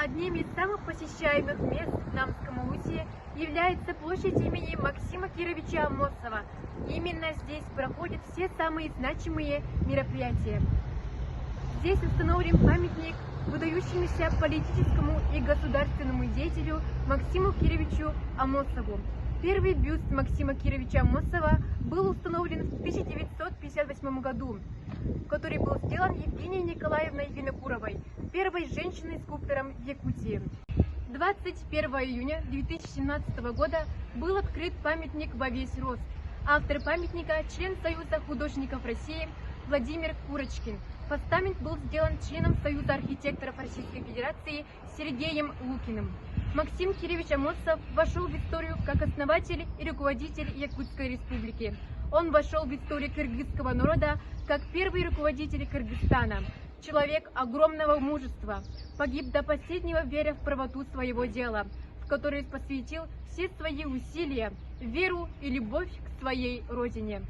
Одним из самых посещаемых мест в Намском Амусе является площадь имени Максима Кировича Амосова. Именно здесь проходят все самые значимые мероприятия. Здесь установлен памятник выдающемуся политическому и государственному деятелю Максиму Кировичу Амосову. Первый бюст Максима Кировича Амосова был установлен в 1958 году, который был сделан Евгенией Николаевной Винокуровой, первой женщиной-скульптором в Якутии. 21 июня 2017 года был открыт памятник во весь рост. Автор памятника – член Союза художников России Владимир Курочкин. Постамент был сделан членом Союза архитекторов Российской Федерации Сергеем Лукиным. Максим Кирович Амосов вошел в историю как основатель и руководитель Якутской Республики. Он вошел в историю кыргызского народа как первый руководитель Кыргызстана. Человек огромного мужества, погиб до последнего, веря в правоту своего дела, в которое посвятил все свои усилия, веру и любовь к своей родине.